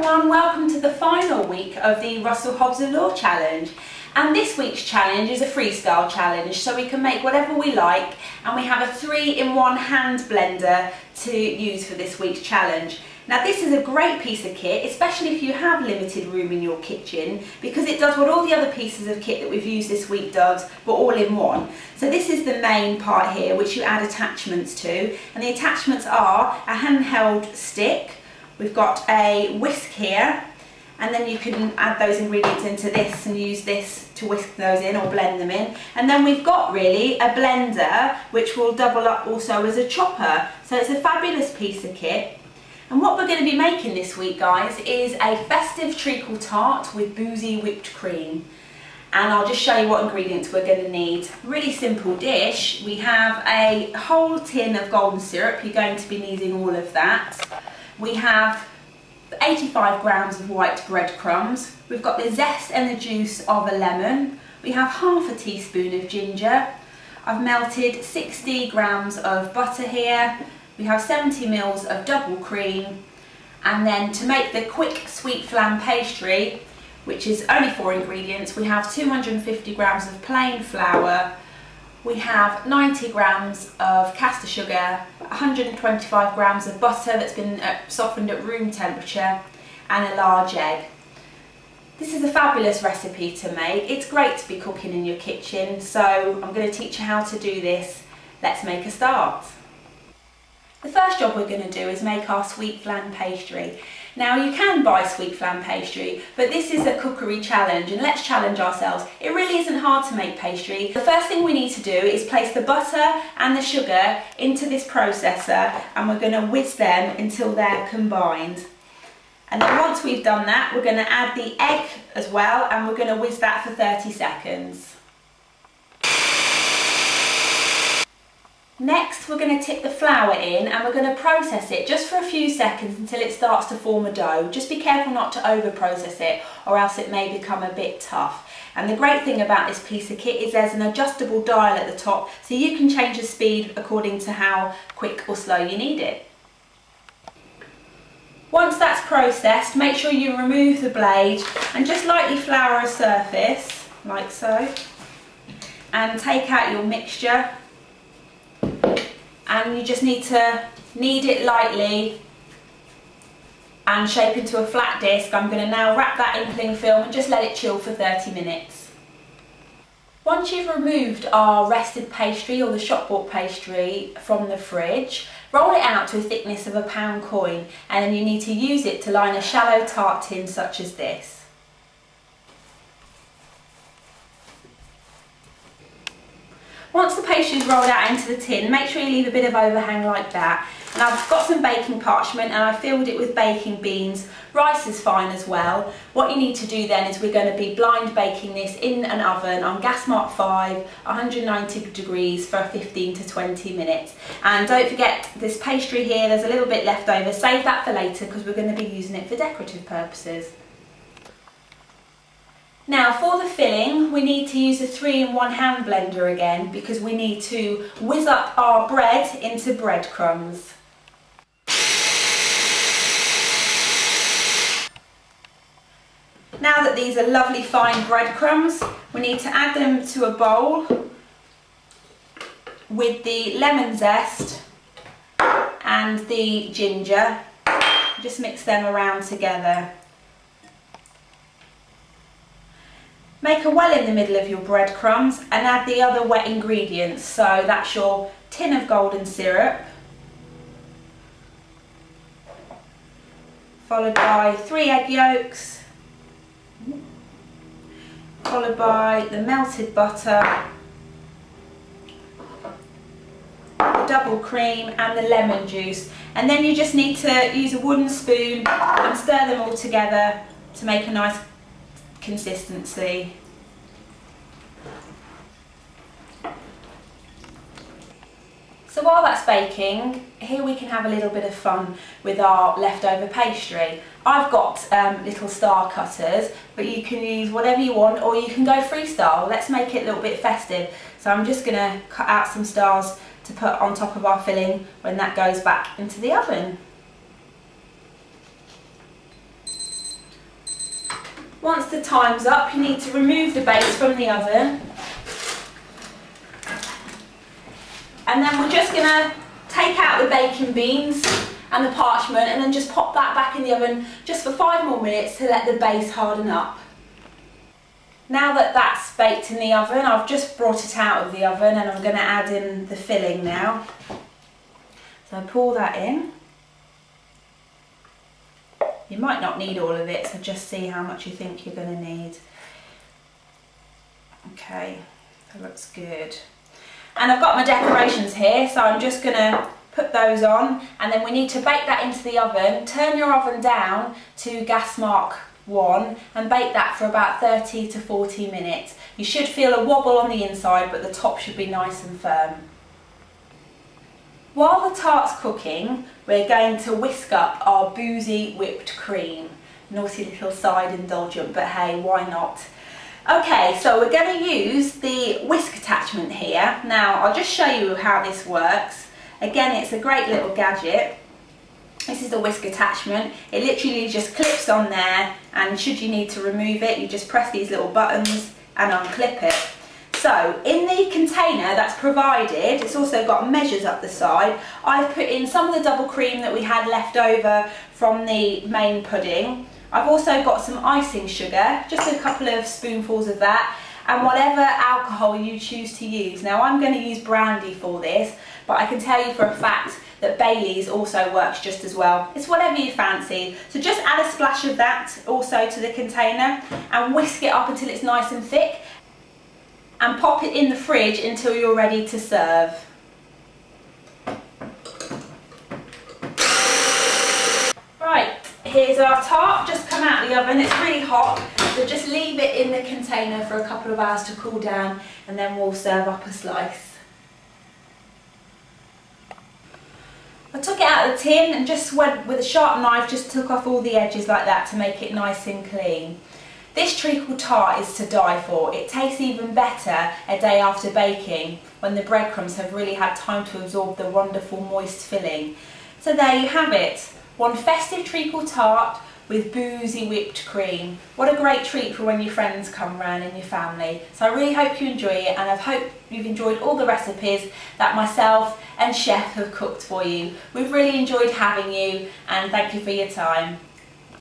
everyone, welcome to the final week of the Russell Hobbs and Law Challenge. And this week's challenge is a freestyle challenge, so we can make whatever we like, and we have a 3-in-1 hand blender to use for this week's challenge. Now this is a great piece of kit, especially if you have limited room in your kitchen, because it does what all the other pieces of kit that we've used this week does, but all in one. So this is the main part here, which you add attachments to, and the attachments are a handheld stick. We've got a whisk here, and then you can add those ingredients into this and use this to whisk those in or blend them in. And then we've got really a blender which will double up also as a chopper. So it's a fabulous piece of kit. And what we're going to be making this week, guys, is a festive treacle tart with boozy whipped cream. And I'll just show you what ingredients we're going to need. Really simple dish. We have a whole tin of golden syrup. You're going to be needing all of that. We have 85 grams of white breadcrumbs. We've got the zest and the juice of a lemon. We have half a teaspoon of ginger. I've melted 60 grams of butter here. We have 70 mils of double cream. And then to make the quick sweet flan pastry, which is only 4 ingredients, we have 250 grams of plain flour. We have 90 grams of caster sugar, 125 grams of butter that's been softened at room temperature, and a large egg. This is a fabulous recipe to make. It's great to be cooking in your kitchen, so I'm going to teach you how to do this. Let's make a start. The first job we're going to do is make our sweet flan pastry. Now you can buy sweet flan pastry, but this is a cookery challenge, and let's challenge ourselves. It really isn't hard to make pastry. The first thing we need to do is place the butter and the sugar into this processor, and we're going to whisk them until they're combined. And then once we've done that, we're going to add the egg as well, and we're going to whisk that for 30 seconds. Next, we're going to tip the flour in, and we're going to process it just for a few seconds until it starts to form a dough. Just be careful not to over process it, or else it may become a bit tough. And the great thing about this piece of kit is there's an adjustable dial at the top, so you can change the speed according to how quick or slow you need it. Once that's processed, make sure you remove the blade and just lightly flour a surface, like so, and take out your mixture. And you just need to knead it lightly and shape into a flat disc. I'm going to now wrap that in cling film and just let it chill for 30 minutes. Once you've removed our rested pastry or the shop bought pastry from the fridge, roll it out to a thickness of a £1 coin, and then you need to use it to line a shallow tart tin such as this. Once the pastry is rolled out into the tin, make sure you leave a bit of overhang like that. And I've got some baking parchment, and I filled it with baking beans. Rice is fine as well. What you need to do then is we're going to be blind baking this in an oven on gas mark 5, 190 degrees for 15 to 20 minutes. And don't forget this pastry here, there's a little bit left over. Save that for later because we're going to be using it for decorative purposes. Now for the filling, we need to use a 3-in-1 hand blender again, because we need to whiz up our bread into breadcrumbs. Now that these are lovely fine breadcrumbs, we need to add them to a bowl with the lemon zest and the ginger. Just mix them around together. Make a well in the middle of your breadcrumbs and add the other wet ingredients. So that's your tin of golden syrup, followed by 3 egg yolks, followed by the melted butter, the double cream and the lemon juice. And then you just need to use a wooden spoon and stir them all together to make a nice consistency. So while that's baking, here we can have a little bit of fun with our leftover pastry. I've got little star cutters, but you can use whatever you want, or you can go freestyle. Let's make it a little bit festive. So I'm just going to cut out some stars to put on top of our filling when that goes back into the oven. Once the time's up, you need to remove the base from the oven. And then we're just going to take out the baking beans and the parchment and then just pop that back in the oven just for 5 more minutes to let the base harden up. Now that that's baked in the oven, I've just brought it out of the oven and I'm going to add in the filling now. So I pour that in. You might not need all of it, so just see how much you think you're going to need. Okay, that looks good. And I've got my decorations here, so I'm just going to put those on, and then we need to bake that into the oven. Turn your oven down to gas mark 1 and bake that for about 30 to 40 minutes. You should feel a wobble on the inside, but the top should be nice and firm. While the tart's cooking, we're going to whisk up our boozy whipped cream. Naughty little side indulgent, but hey, why not? Okay, so we're going to use the whisk attachment here. Now, I'll just show you how this works. Again, it's a great little gadget. This is the whisk attachment. It literally just clips on there, and should you need to remove it, you just press these little buttons and unclip it. So in the container that's provided, it's also got measures up the side. I've put in some of the double cream that we had left over from the main pudding. I've also got some icing sugar, just a couple of spoonfuls of that, and whatever alcohol you choose to use. Now I'm going to use brandy for this, but I can tell you for a fact that Bailey's also works just as well. It's whatever you fancy. So just add a splash of that also to the container and whisk it up until it's nice and thick, and pop it in the fridge until you're ready to serve. Right, here's our tart, just come out of the oven. It's really hot, so just leave it in the container for a couple of hours to cool down, and then we'll serve up a slice. I took it out of the tin and just went with a sharp knife, just took off all the edges like that to make it nice and clean. This treacle tart is to die for. It tastes even better a day after baking, when the breadcrumbs have really had time to absorb the wonderful moist filling. So there you have it, one festive treacle tart with boozy whipped cream. What a great treat for when your friends come round and your family. So I really hope you enjoy it, and I hope you've enjoyed all the recipes that myself and Chef have cooked for you. We've really enjoyed having you, and thank you for your time.